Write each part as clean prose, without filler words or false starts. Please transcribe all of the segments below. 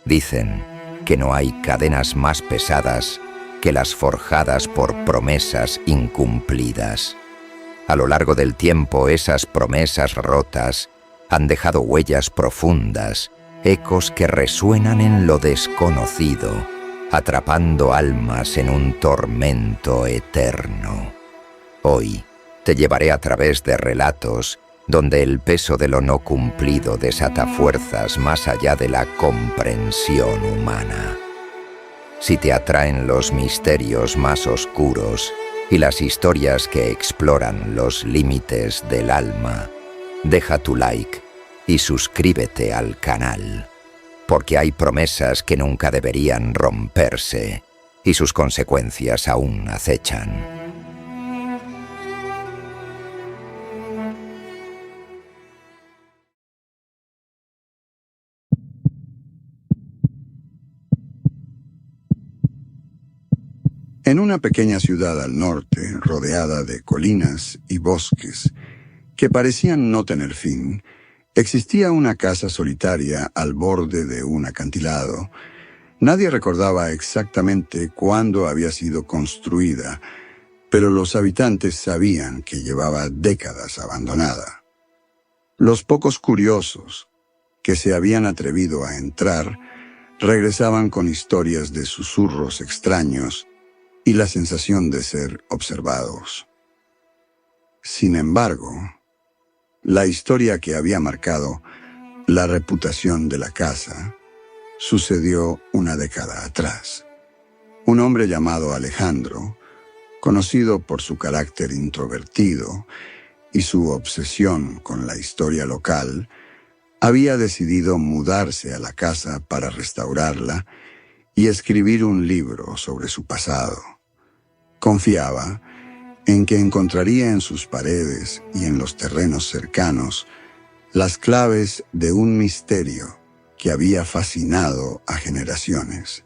Dicen que no hay cadenas más pesadas que las forjadas por promesas incumplidas. A lo largo del tiempo, esas promesas rotas han dejado huellas profundas, ecos que resuenan en lo desconocido, atrapando almas en un tormento eterno. Hoy te llevaré a través de relatos donde el peso de lo no cumplido desata fuerzas más allá de la comprensión humana. Si te atraen los misterios más oscuros y las historias que exploran los límites del alma, deja tu like y suscríbete al canal, porque hay promesas que nunca deberían romperse y sus consecuencias aún acechan. En una pequeña ciudad al norte, rodeada de colinas y bosques que parecían no tener fin, existía una casa solitaria al borde de un acantilado. Nadie recordaba exactamente cuándo había sido construida, pero los habitantes sabían que llevaba décadas abandonada. Los pocos curiosos que se habían atrevido a entrar regresaban con historias de susurros extraños y la sensación de ser observados. Sin embargo, la historia que había marcado la reputación de la casa sucedió una década atrás. Un hombre llamado Alejandro, conocido por su carácter introvertido y su obsesión con la historia local, había decidido mudarse a la casa para restaurarla y escribir un libro sobre su pasado. Confiaba en que encontraría en sus paredes y en los terrenos cercanos las claves de un misterio que había fascinado a generaciones: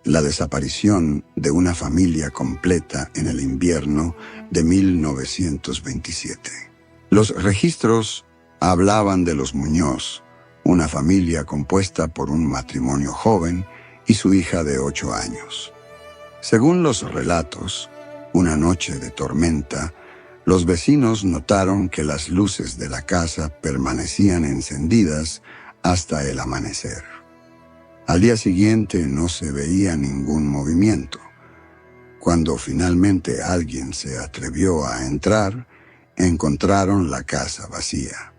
la desaparición de una familia completa en el invierno de 1927. Los registros hablaban de los Muñoz, una familia compuesta por un matrimonio joven y su hija de 8 años. Según los relatos, una noche de tormenta, los vecinos notaron que las luces de la casa permanecían encendidas hasta el amanecer. Al día siguiente no se veía ningún movimiento. Cuando finalmente alguien se atrevió a entrar, encontraron la casa vacía.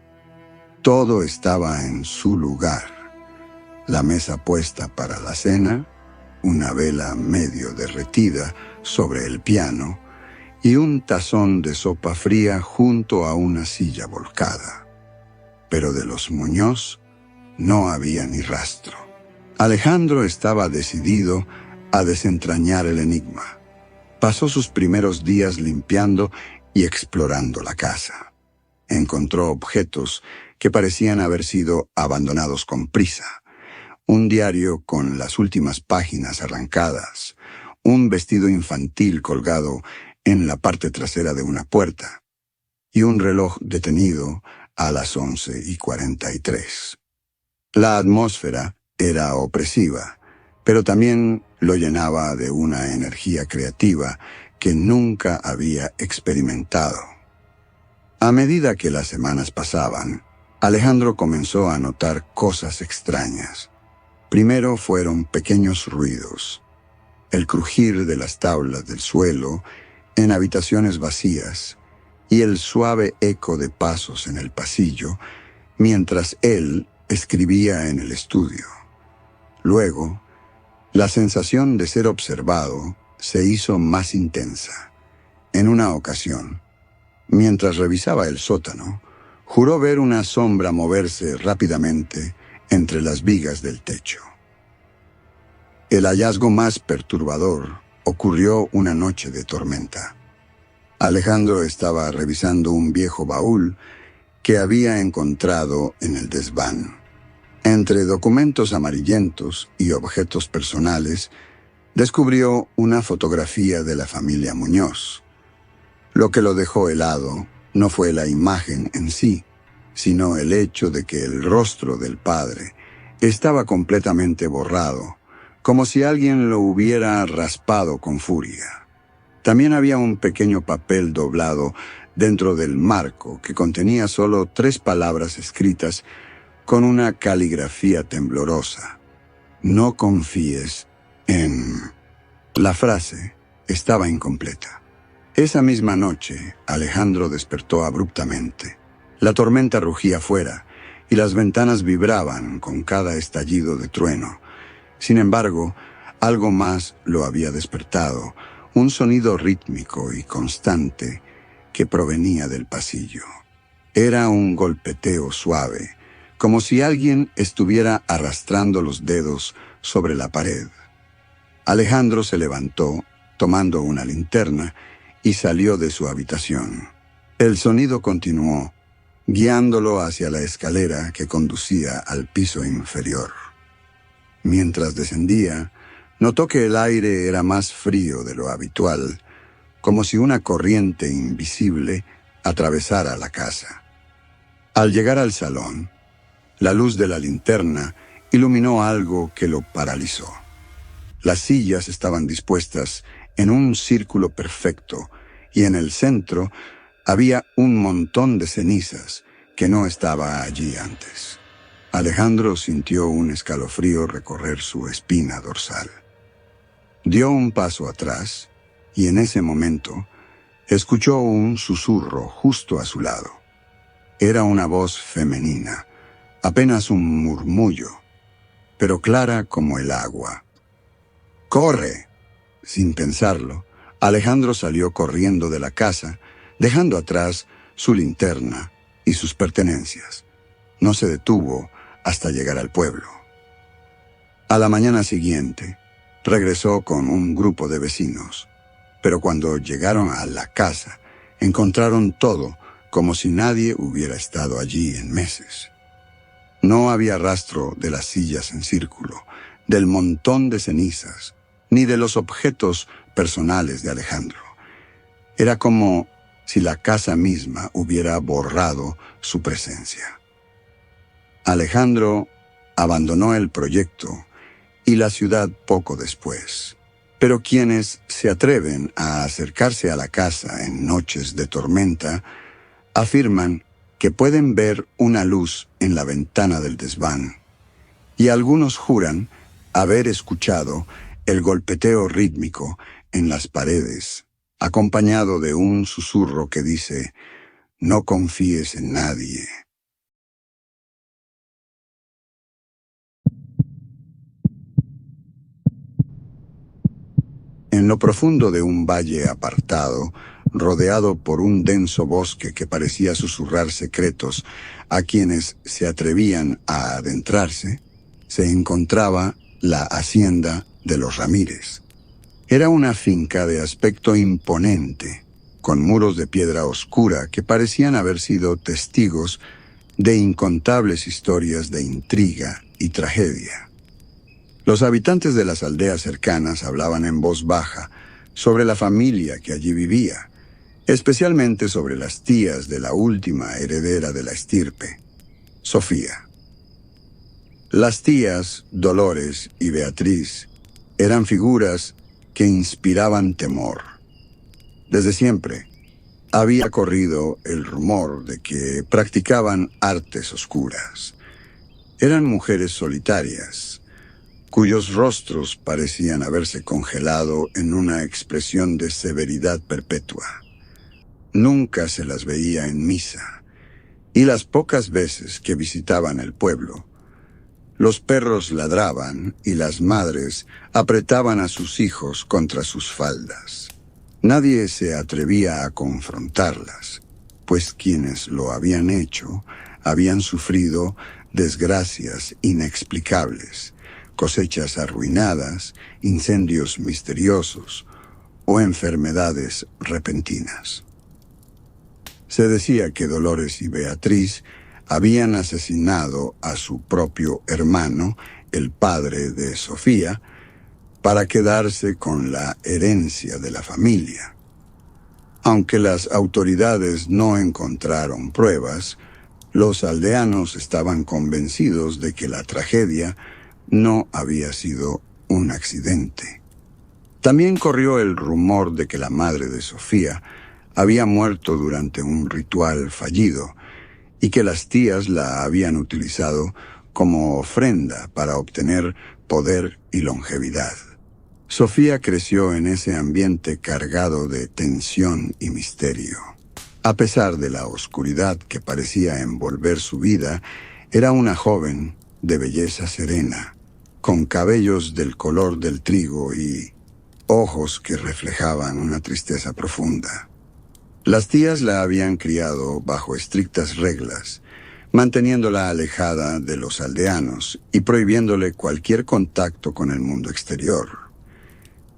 Todo estaba en su lugar: la mesa puesta para la cena, una vela medio derretida sobre el piano y un tazón de sopa fría junto a una silla volcada. Pero de los Muñoz no había ni rastro. Alejandro estaba decidido a desentrañar el enigma. Pasó sus primeros días limpiando y explorando la casa. Encontró objetos que parecían haber sido abandonados con prisa: un diario con las últimas páginas arrancadas, un vestido infantil colgado en la parte trasera de una puerta y un reloj detenido a las 11:43. La atmósfera era opresiva, pero también lo llenaba de una energía creativa que nunca había experimentado. A medida que las semanas pasaban, Alejandro comenzó a notar cosas extrañas. Primero fueron pequeños ruidos: el crujir de las tablas del suelo en habitaciones vacías y el suave eco de pasos en el pasillo mientras él escribía en el estudio. Luego, la sensación de ser observado se hizo más intensa. En una ocasión, mientras revisaba el sótano, juró ver una sombra moverse rápidamente entre las vigas del techo. El hallazgo más perturbador ocurrió una noche de tormenta. Alejandro estaba revisando un viejo baúl que había encontrado en el desván. Entre documentos amarillentos y objetos personales, descubrió una fotografía de la familia Muñoz. Lo que lo dejó helado no fue la imagen en sí, sino el hecho de que el rostro del padre Estaba completamente borrado, como si alguien lo hubiera raspado con furia. También había un pequeño papel doblado dentro del marco que contenía solo 3 palabras escritas con una caligrafía temblorosa. No confíes en... La frase estaba incompleta. Esa misma noche, Alejandro despertó abruptamente. La tormenta rugía afuera y las ventanas vibraban con cada estallido de trueno. Sin embargo, algo más lo había despertado, un sonido rítmico y constante que provenía del pasillo. Era un golpeteo suave, como si alguien estuviera arrastrando los dedos sobre la pared. Alejandro se levantó, tomando una linterna, y salió de su habitación. El sonido continuó, guiándolo hacia la escalera que conducía al piso inferior. Mientras descendía, notó que el aire era más frío de lo habitual, como si una corriente invisible atravesara la casa. Al llegar al salón, la luz de la linterna iluminó algo que lo paralizó. Las sillas estaban dispuestas en un círculo perfecto y en el centro había un montón de cenizas que no estaba allí antes. Alejandro sintió un escalofrío recorrer su espina dorsal. Dio un paso atrás y en ese momento escuchó un susurro justo a su lado. Era una voz femenina, apenas un murmullo, pero clara como el agua. ¡Corre! Sin pensarlo, Alejandro salió corriendo de la casa, dejando atrás su linterna y sus pertenencias. No se detuvo hasta llegar al pueblo. A la mañana siguiente, regresó con un grupo de vecinos, pero cuando llegaron a la casa, encontraron todo como si nadie hubiera estado allí en meses. No había rastro de las sillas en círculo, del montón de cenizas, ni de los objetos personales de Alejandro. Era como si la casa misma hubiera borrado su presencia. Alejandro abandonó el proyecto y la ciudad poco después. Pero quienes se atreven a acercarse a la casa en noches de tormenta afirman que pueden ver una luz en la ventana del desván, y algunos juran haber escuchado el golpeteo rítmico en las paredes, acompañado de un susurro que dice: «No confíes en nadie». En lo profundo de un valle apartado, rodeado por un denso bosque que parecía susurrar secretos a quienes se atrevían a adentrarse, se encontraba la hacienda de los Ramírez. Era una finca de aspecto imponente, con muros de piedra oscura que parecían haber sido testigos de incontables historias de intriga y tragedia. Los habitantes de las aldeas cercanas hablaban en voz baja sobre la familia que allí vivía, especialmente sobre las tías de la última heredera de la estirpe, Sofía. Las tías, Dolores y Beatriz, eran figuras que inspiraban temor. Desde siempre había corrido el rumor de que practicaban artes oscuras. Eran mujeres solitarias, cuyos rostros parecían haberse congelado en una expresión de severidad perpetua. Nunca se las veía en misa, y las pocas veces que visitaban el pueblo, los perros ladraban y las madres apretaban a sus hijos contra sus faldas. Nadie se atrevía a confrontarlas, pues quienes lo habían hecho habían sufrido desgracias inexplicables, cosechas arruinadas, incendios misteriosos o enfermedades repentinas. Se decía que Dolores y Beatriz habían asesinado a su propio hermano, el padre de Sofía, para quedarse con la herencia de la familia. Aunque las autoridades no encontraron pruebas, Los aldeanos estaban convencidos de que la tragedia no había sido un accidente. También corrió el rumor de que la madre de Sofía había muerto durante un ritual fallido y que las tías la habían utilizado como ofrenda para obtener poder y longevidad. Sofía creció en ese ambiente cargado de tensión y misterio. A pesar de la oscuridad que parecía envolver su vida, era una joven de belleza serena, con cabellos del color del trigo y ojos que reflejaban una tristeza profunda. Las tías la habían criado bajo estrictas reglas, manteniéndola alejada de los aldeanos y prohibiéndole cualquier contacto con el mundo exterior.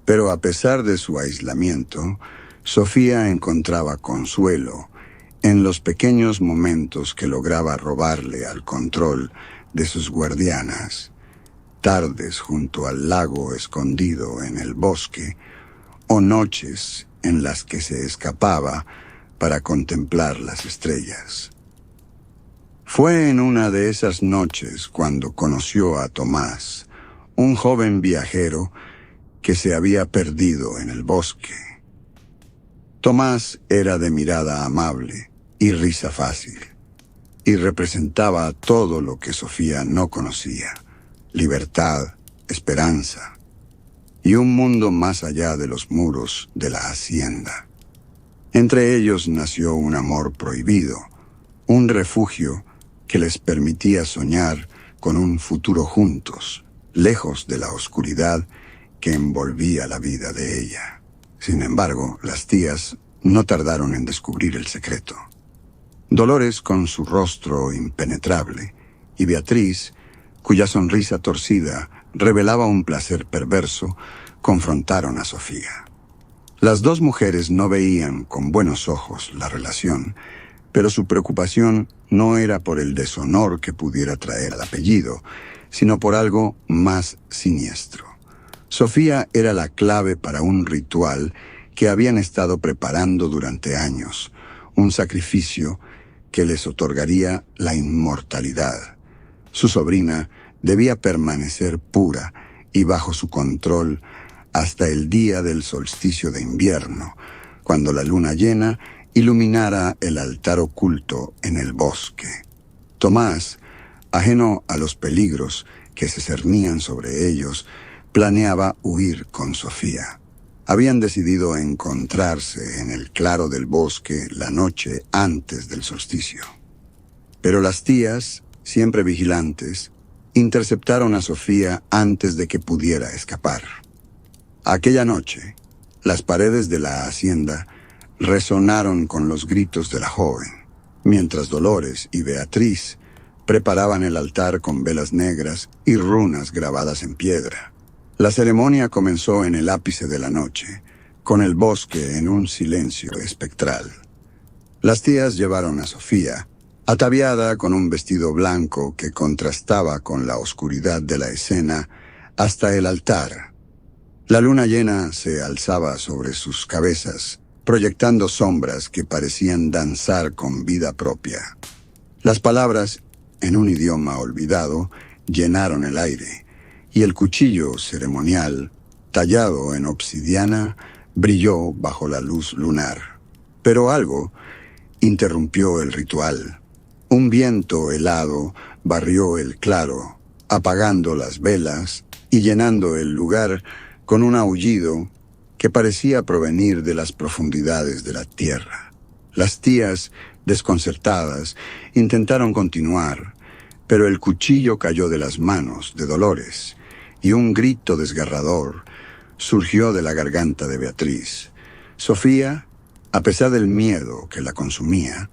Pero a pesar de su aislamiento, Sofía encontraba consuelo en los pequeños momentos que lograba robarle al control de sus guardianas. Tardes junto al lago escondido en el bosque, o noches en las que se escapaba para contemplar las estrellas. Fue en una de esas noches cuando conoció a Tomás, un joven viajero que se había perdido en el bosque. Tomás era de mirada amable y risa fácil, y representaba todo lo que Sofía no conocía: libertad, esperanza y un mundo más allá de los muros de la hacienda. Entre ellos nació un amor prohibido, un refugio que les permitía soñar con un futuro juntos, lejos de la oscuridad que envolvía la vida de ella. Sin embargo, las tías no tardaron en descubrir el secreto. Dolores, con su rostro impenetrable, y Beatriz, cuya sonrisa torcida revelaba un placer perverso, confrontaron a Sofía. Las dos mujeres no veían con buenos ojos la relación, pero su preocupación no era por el deshonor que pudiera traer al apellido, sino por algo más siniestro. Sofía era la clave para un ritual que habían estado preparando durante años, un sacrificio que les otorgaría la inmortalidad. Su sobrina debía permanecer pura y bajo su control hasta el día del solsticio de invierno, cuando la luna llena iluminara el altar oculto en el bosque. Tomás, ajeno a los peligros que se cernían sobre ellos, planeaba huir con Sofía. Habían decidido encontrarse en el claro del bosque la noche antes del solsticio. Pero las tías, siempre vigilantes, interceptaron a Sofía antes de que pudiera escapar. Aquella noche, las paredes de la hacienda resonaron con los gritos de la joven, mientras Dolores y Beatriz preparaban el altar con velas negras y runas grabadas en piedra. La ceremonia comenzó en el ápice de la noche, con el bosque en un silencio espectral. Las tías llevaron a Sofía, ataviada con un vestido blanco que contrastaba con la oscuridad de la escena, hasta el altar. La luna llena se alzaba sobre sus cabezas, proyectando sombras que parecían danzar con vida propia. Las palabras, en un idioma olvidado, llenaron el aire, y el cuchillo ceremonial, tallado en obsidiana, brilló bajo la luz lunar. Pero algo interrumpió el ritual. Un viento helado barrió el claro, apagando las velas y llenando el lugar con un aullido que parecía provenir de las profundidades de la tierra. Las tías, desconcertadas, intentaron continuar, pero el cuchillo cayó de las manos de Dolores, y un grito desgarrador surgió de la garganta de Beatriz. Sofía, a pesar del miedo que la consumía,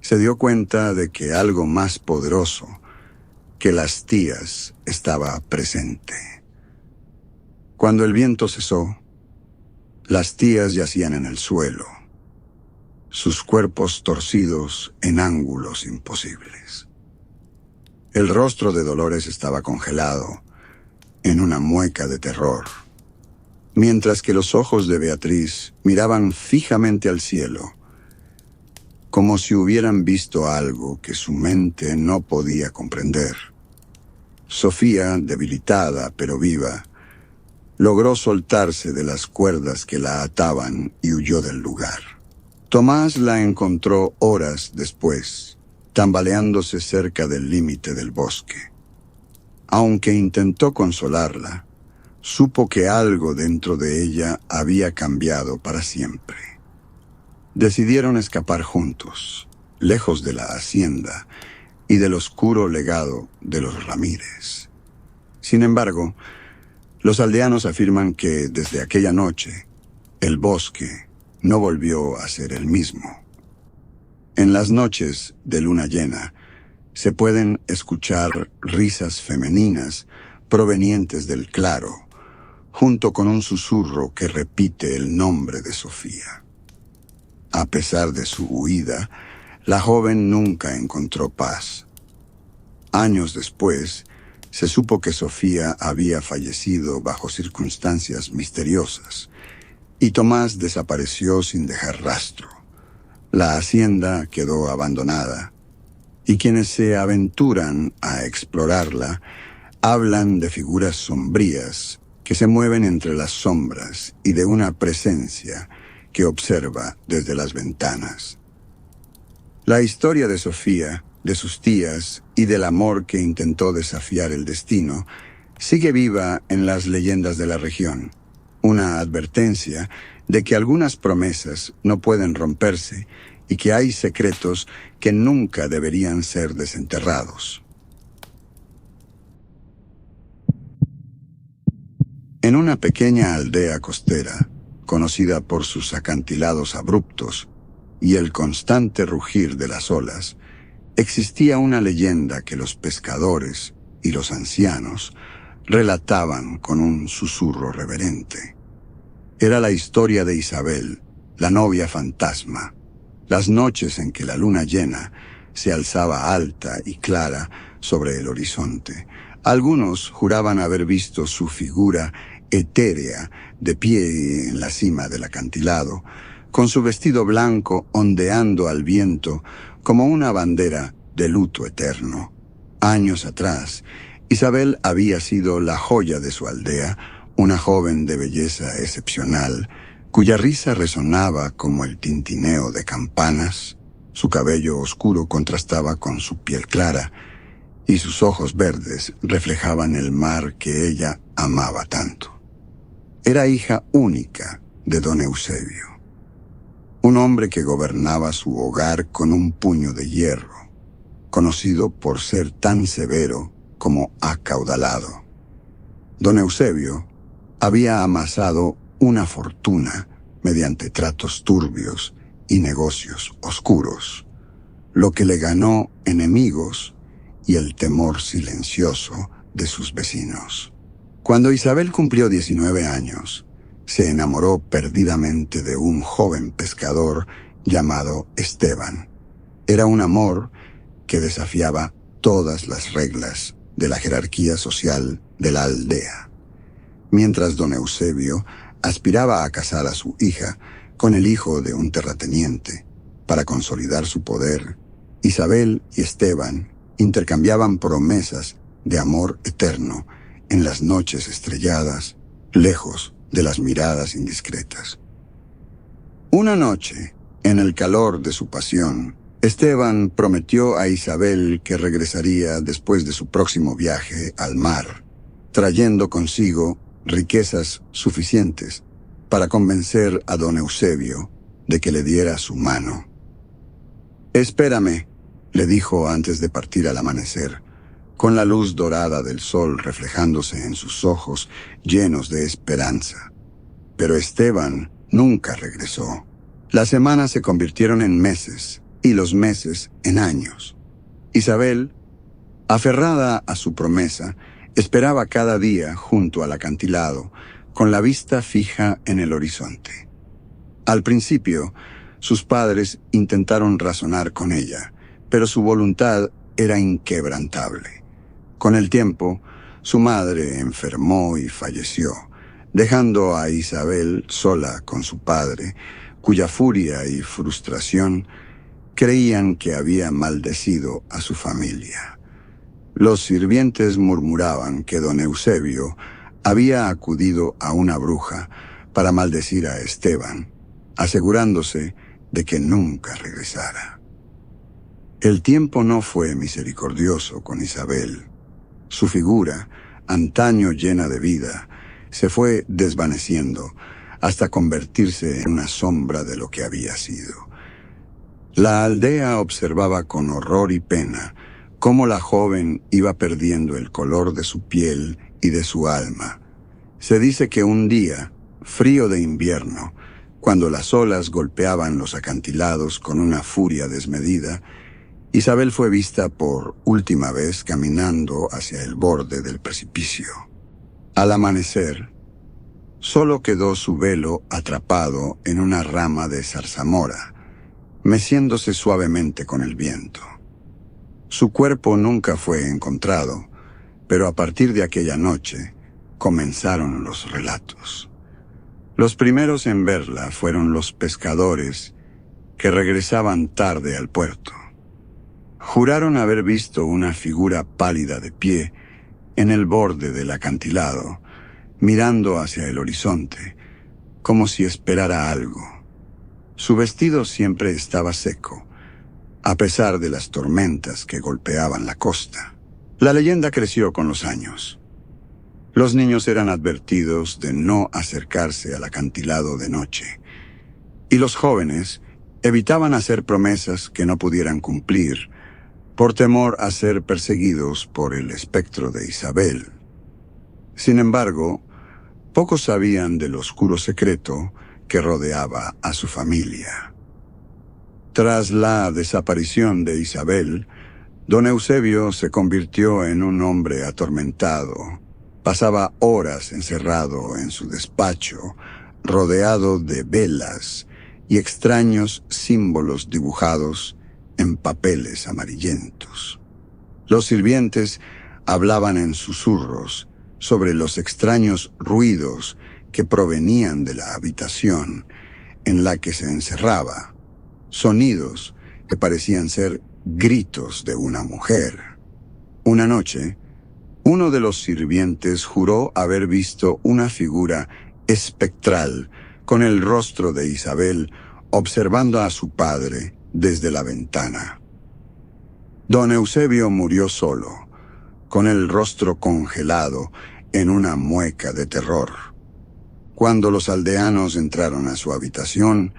se dio cuenta de que algo más poderoso que las tías estaba presente. Cuando el viento cesó, las tías yacían en el suelo, sus cuerpos torcidos en ángulos imposibles. El rostro de Dolores estaba congelado en una mueca de terror, mientras que los ojos de Beatriz miraban fijamente al cielo, como si hubieran visto algo que su mente no podía comprender. Sofía, debilitada pero viva, logró soltarse de las cuerdas que la ataban y huyó del lugar. Tomás la encontró horas después, tambaleándose cerca del límite del bosque. Aunque intentó consolarla, supo que algo dentro de ella había cambiado para siempre. Decidieron escapar juntos, lejos de la hacienda y del oscuro legado de los Ramírez. Sin embargo, los aldeanos afirman que desde aquella noche, el bosque no volvió a ser el mismo. En las noches de luna llena, se pueden escuchar risas femeninas provenientes del claro, junto con un susurro que repite el nombre de Sofía. A pesar de su huida, la joven nunca encontró paz. Años después, se supo que Sofía había fallecido bajo circunstancias misteriosas, y Tomás desapareció sin dejar rastro. La hacienda quedó abandonada, y quienes se aventuran a explorarla hablan de figuras sombrías que se mueven entre las sombras y de una presencia que observa desde las ventanas. La historia de Sofía, de sus tías y del amor que intentó desafiar el destino sigue viva en las leyendas de la región, una advertencia de que algunas promesas no pueden romperse y que hay secretos que nunca deberían ser desenterrados. En una pequeña aldea costera, conocida por sus acantilados abruptos y el constante rugir de las olas, existía una leyenda que los pescadores y los ancianos relataban con un susurro reverente. Era la historia de Isabel, la novia fantasma, las noches en que la luna llena se alzaba alta y clara sobre el horizonte. Algunos juraban haber visto su figura etérea de pie en la cima del acantilado, con su vestido blanco ondeando al viento como una bandera de luto eterno. Años atrás, Isabel había sido la joya de su aldea, una joven de belleza excepcional, cuya risa resonaba como el tintineo de campanas. Su cabello oscuro contrastaba con su piel clara, y sus ojos verdes reflejaban el mar que ella amaba tanto. Era hija única de don Eusebio, un hombre que gobernaba su hogar con un puño de hierro, conocido por ser tan severo como acaudalado. Don Eusebio había amasado una fortuna mediante tratos turbios y negocios oscuros, lo que le ganó enemigos y el temor silencioso de sus vecinos. Cuando Isabel cumplió 19 años, se enamoró perdidamente de un joven pescador llamado Esteban. Era un amor que desafiaba todas las reglas de la jerarquía social de la aldea. Mientras don Eusebio aspiraba a casar a su hija con el hijo de un terrateniente para consolidar su poder, Isabel y Esteban intercambiaban promesas de amor eterno en las noches estrelladas, lejos de las miradas indiscretas. Una noche, en el calor de su pasión, Esteban prometió a Isabel que regresaría después de su próximo viaje al mar, trayendo consigo riquezas suficientes para convencer a don Eusebio de que le diera su mano. «Espérame», le dijo antes de partir al amanecer, con la luz dorada del sol reflejándose en sus ojos llenos de esperanza. Pero Esteban nunca regresó. Las semanas se convirtieron en meses y los meses en años. Isabel, aferrada a su promesa, esperaba cada día junto al acantilado, con la vista fija en el horizonte. Al principio, sus padres intentaron razonar con ella, pero su voluntad era inquebrantable. Con el tiempo, su madre enfermó y falleció, dejando a Isabel sola con su padre, cuya furia y frustración creían que había maldecido a su familia. Los sirvientes murmuraban que don Eusebio había acudido a una bruja para maldecir a Esteban, asegurándose de que nunca regresara. El tiempo no fue misericordioso con Isabel. Su figura, antaño llena de vida, se fue desvaneciendo hasta convertirse en una sombra de lo que había sido. La aldea observaba con horror y pena cómo la joven iba perdiendo el color de su piel y de su alma. Se dice que un día, frío de invierno, cuando las olas golpeaban los acantilados con una furia desmedida, Isabel fue vista por última vez caminando hacia el borde del precipicio. Al amanecer, solo quedó su velo atrapado en una rama de zarzamora, meciéndose suavemente con el viento. Su cuerpo nunca fue encontrado, pero a partir de aquella noche comenzaron los relatos. Los primeros en verla fueron los pescadores que regresaban tarde al puerto. Juraron haber visto una figura pálida de pie en el borde del acantilado, mirando hacia el horizonte, como si esperara algo. Su vestido siempre estaba seco, a pesar de las tormentas que golpeaban la costa. La leyenda creció con los años. Los niños eran advertidos de no acercarse al acantilado de noche, y los jóvenes evitaban hacer promesas que no pudieran cumplir, por temor a ser perseguidos por el espectro de Isabel. Sin embargo, pocos sabían del oscuro secreto que rodeaba a su familia. Tras la desaparición de Isabel, don Eusebio se convirtió en un hombre atormentado. Pasaba horas encerrado en su despacho, rodeado de velas y extraños símbolos dibujados en papeles amarillentos. Los sirvientes hablaban en susurros sobre los extraños ruidos que provenían de la habitación en la que se encerraba, sonidos que parecían ser gritos de una mujer. Una noche, uno de los sirvientes juró haber visto una figura espectral con el rostro de Isabel observando a su padre desde la ventana. Don Eusebio murió solo, con el rostro congelado en una mueca de terror. Cuando los aldeanos entraron a su habitación,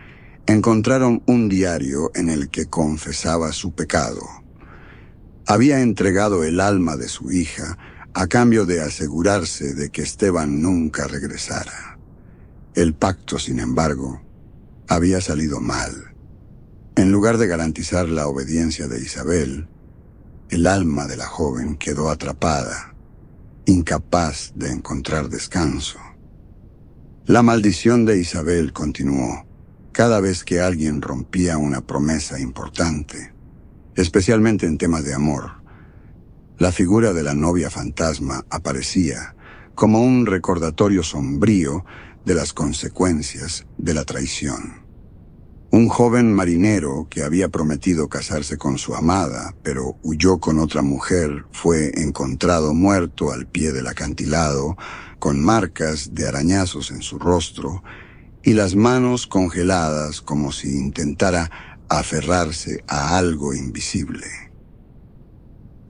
encontraron un diario en el que confesaba su pecado. Había entregado el alma de su hija a cambio de asegurarse de que Esteban nunca regresara. El pacto, sin embargo, había salido mal. En lugar de garantizar la obediencia de Isabel, el alma de la joven quedó atrapada, incapaz de encontrar descanso. La maldición de Isabel continuó cada vez que alguien rompía una promesa importante, especialmente en temas de amor. La figura de la novia fantasma aparecía como un recordatorio sombrío de las consecuencias de la traición. Un joven marinero que había prometido casarse con su amada, pero huyó con otra mujer, fue encontrado muerto al pie del acantilado, con marcas de arañazos en su rostro y las manos congeladas como si intentara aferrarse a algo invisible.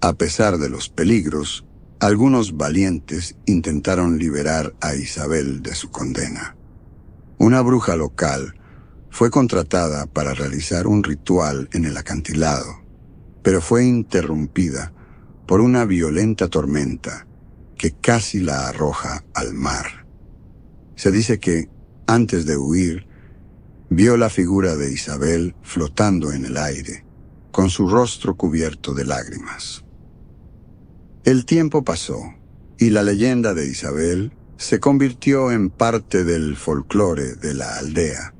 A pesar de los peligros, algunos valientes intentaron liberar a Isabel de su condena. Una bruja local fue contratada para realizar un ritual en el acantilado, pero fue interrumpida por una violenta tormenta que casi la arroja al mar. Se dice que, antes de huir, vio la figura de Isabel flotando en el aire, con su rostro cubierto de lágrimas. El tiempo pasó, y la leyenda de Isabel se convirtió en parte del folclore de la aldea.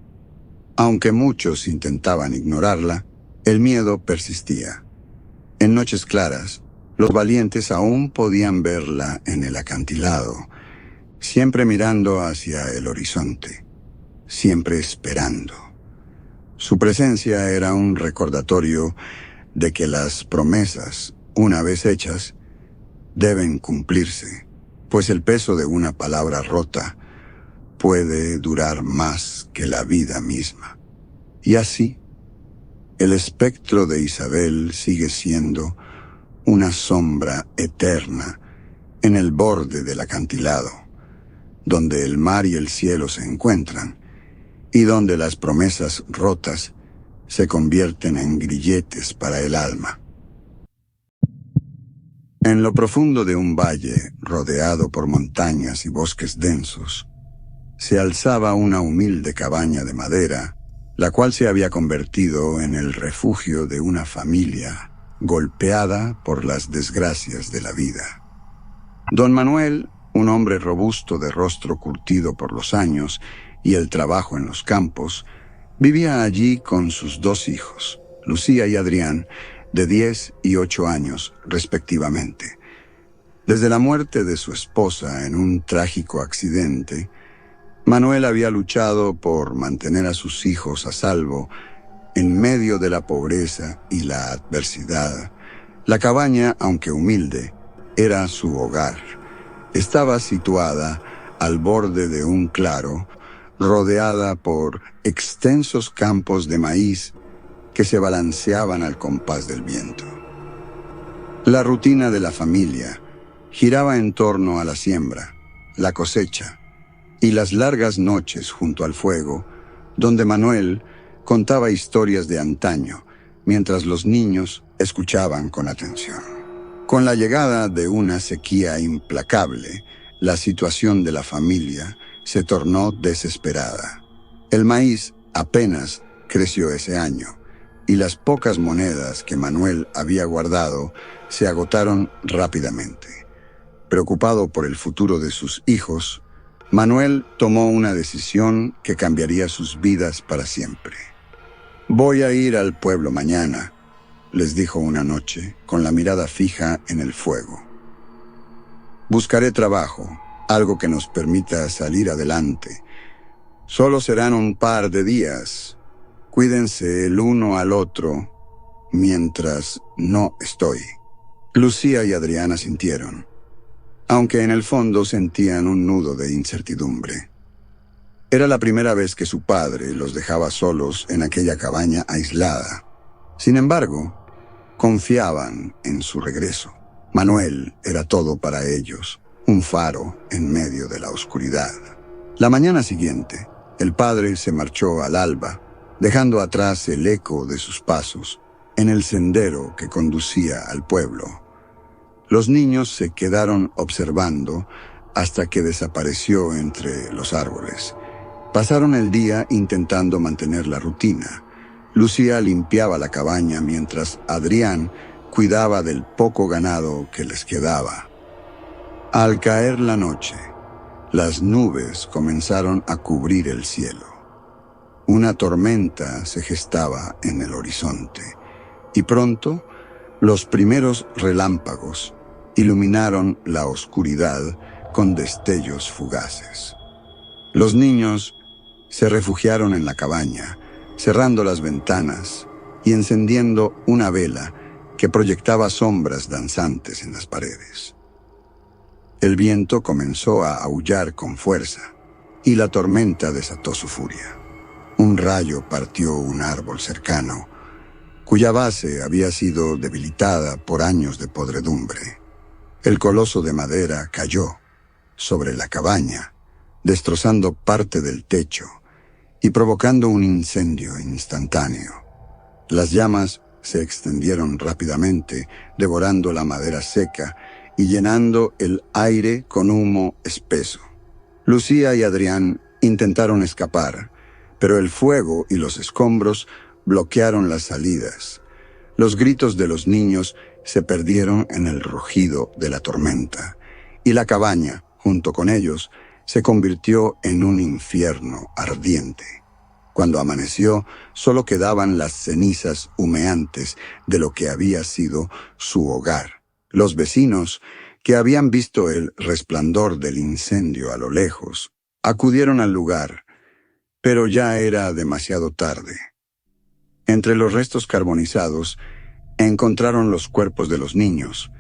Aunque muchos intentaban ignorarla, el miedo persistía. En noches claras, los valientes aún podían verla en el acantilado, siempre mirando hacia el horizonte, siempre esperando. Su presencia era un recordatorio de que las promesas, una vez hechas, deben cumplirse, pues el peso de una palabra rota puede durar más que la vida misma. Y así, el espectro de Isabel sigue siendo una sombra eterna en el borde del acantilado, donde el mar y el cielo se encuentran, y donde las promesas rotas se convierten en grilletes para el alma. En lo profundo de un valle, rodeado por montañas y bosques densos, se alzaba una humilde cabaña de madera, la cual se había convertido en el refugio de una familia golpeada por las desgracias de la vida. Don Manuel, un hombre robusto de rostro curtido por los años y el trabajo en los campos, vivía allí con sus dos hijos, Lucía y Adrián, de 10 y 8 años, respectivamente. Desde la muerte de su esposa en un trágico accidente, Manuel había luchado por mantener a sus hijos a salvo en medio de la pobreza y la adversidad. La cabaña, aunque humilde, era su hogar. Estaba situada al borde de un claro, rodeada por extensos campos de maíz que se balanceaban al compás del viento. La rutina de la familia giraba en torno a la siembra, la cosecha y las largas noches junto al fuego, donde Manuel contaba historias de antaño, mientras los niños escuchaban con atención. Con la llegada de una sequía implacable, la situación de la familia se tornó desesperada. El maíz apenas creció ese año, y las pocas monedas que Manuel había guardado se agotaron rápidamente. Preocupado por el futuro de sus hijos, Manuel tomó una decisión que cambiaría sus vidas para siempre. «Voy a ir al pueblo mañana», les dijo una noche, con la mirada fija en el fuego. «Buscaré trabajo, algo que nos permita salir adelante. Solo serán un par de días. Cuídense el uno al otro mientras no estoy». Lucía y Adrián asintieron, aunque en el fondo sentían un nudo de incertidumbre. Era la primera vez que su padre los dejaba solos en aquella cabaña aislada. Sin embargo, confiaban en su regreso. Manuel era todo para ellos, un faro en medio de la oscuridad. La mañana siguiente, el padre se marchó al alba, dejando atrás el eco de sus pasos en el sendero que conducía al pueblo. Los niños se quedaron observando hasta que desapareció entre los árboles. Pasaron el día intentando mantener la rutina. Lucía limpiaba la cabaña mientras Adrián cuidaba del poco ganado que les quedaba. Al caer la noche, las nubes comenzaron a cubrir el cielo. Una tormenta se gestaba en el horizonte, y pronto los primeros relámpagos iluminaron la oscuridad con destellos fugaces. Los niños se refugiaron en la cabaña, cerrando las ventanas y encendiendo una vela que proyectaba sombras danzantes en las paredes. El viento comenzó a aullar con fuerza y la tormenta desató su furia. Un rayo partió un árbol cercano, cuya base había sido debilitada por años de podredumbre. El coloso de madera cayó sobre la cabaña, destrozando parte del techo y provocando un incendio instantáneo. Las llamas se extendieron rápidamente, devorando la madera seca y llenando el aire con humo espeso. Lucía y Adrián intentaron escapar, pero el fuego y los escombros bloquearon las salidas. Los gritos de los niños se perdieron en el rugido de la tormenta, y la cabaña, junto con ellos, se convirtió en un infierno ardiente. Cuando amaneció, solo quedaban las cenizas humeantes de lo que había sido su hogar. Los vecinos, que habían visto el resplandor del incendio a lo lejos, acudieron al lugar, pero ya era demasiado tarde. Entre los restos carbonizados, encontraron los cuerpos de los niños,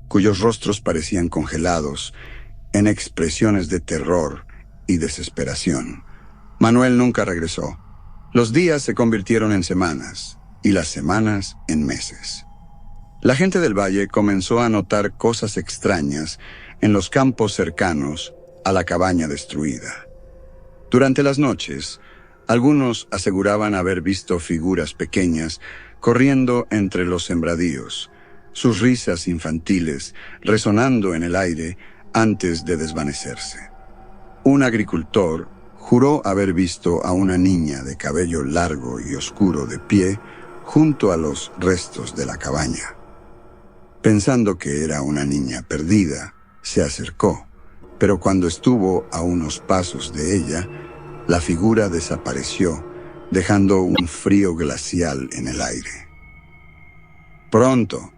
cuyos rostros parecían congelados en expresiones de terror y desesperación. Manuel nunca regresó. Los días se convirtieron en semanas y las semanas en meses. La gente del valle comenzó a notar cosas extrañas en los campos cercanos a la cabaña destruida. Durante las noches, algunos aseguraban haber visto figuras pequeñas corriendo entre los sembradíos, sus risas infantiles resonando en el aire antes de desvanecerse. Un agricultor juró haber visto a una niña de cabello largo y oscuro de pie junto a los restos de la cabaña. Pensando que era una niña perdida, se acercó, pero cuando estuvo a unos pasos de ella, la figura desapareció, dejando un frío glacial en el aire. Pronto,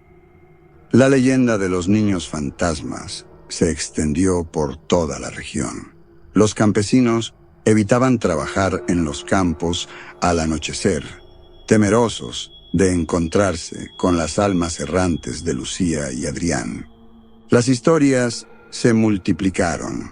la leyenda de los niños fantasmas se extendió por toda la región. Los campesinos evitaban trabajar en los campos al anochecer, temerosos de encontrarse con las almas errantes de Lucía y Adrián. Las historias se multiplicaron.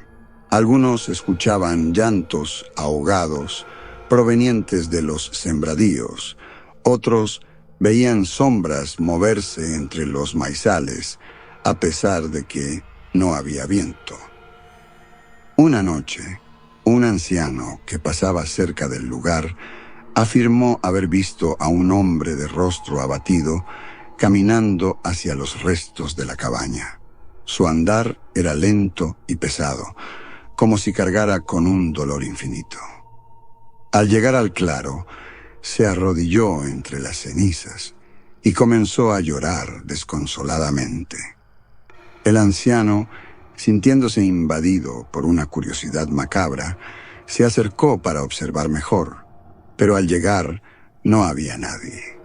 Algunos escuchaban llantos ahogados provenientes de los sembradíos, otros veían sombras moverse entre los maizales, a pesar de que no había viento. Una noche, un anciano que pasaba cerca del lugar afirmó haber visto a un hombre de rostro abatido caminando hacia los restos de la cabaña. Su andar era lento y pesado, como si cargara con un dolor infinito. Al llegar al claro, se arrodilló entre las cenizas y comenzó a llorar desconsoladamente. El anciano, sintiéndose invadido por una curiosidad macabra, se acercó para observar mejor, pero al llegar no había nadie.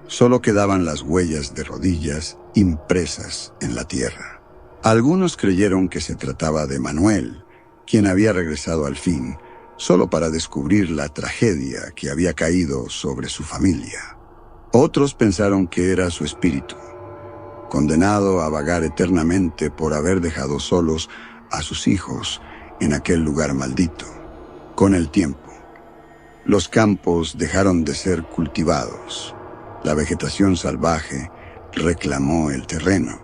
Solo quedaban las huellas de rodillas impresas en la tierra. Algunos creyeron que se trataba de Manuel, quien había regresado al fin, solo para descubrir la tragedia que había caído sobre su familia. Otros pensaron que era su espíritu, condenado a vagar eternamente por haber dejado solos a sus hijos en aquel lugar maldito. Con el tiempo, los campos dejaron de ser cultivados, la vegetación salvaje reclamó el terreno,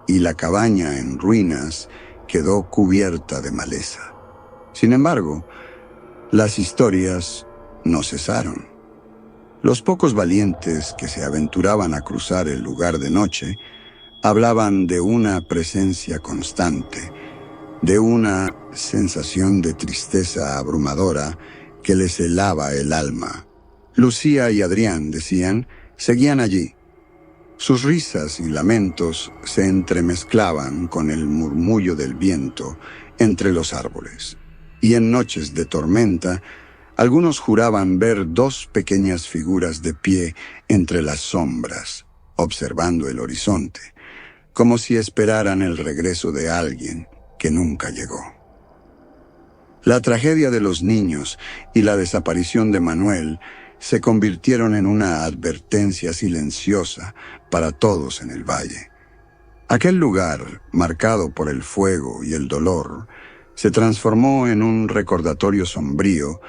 y la cabaña en ruinas quedó cubierta de maleza. Sin embargo, las historias no cesaron. Los pocos valientes que se aventuraban a cruzar el lugar de noche hablaban de una presencia constante, de una sensación de tristeza abrumadora que les helaba el alma. Lucía y Adrián, decían, seguían allí. Sus risas y lamentos se entremezclaban con el murmullo del viento entre los árboles. Y en noches de tormenta, algunos juraban ver dos pequeñas figuras de pie entre las sombras, observando el horizonte, como si esperaran el regreso de alguien que nunca llegó. La tragedia de los niños y la desaparición de Manuel se convirtieron en una advertencia silenciosa para todos en el valle. Aquel lugar, marcado por el fuego y el dolor, se transformó en un recordatorio sombrío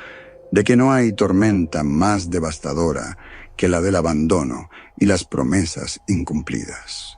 de que no hay tormenta más devastadora que la del abandono y las promesas incumplidas.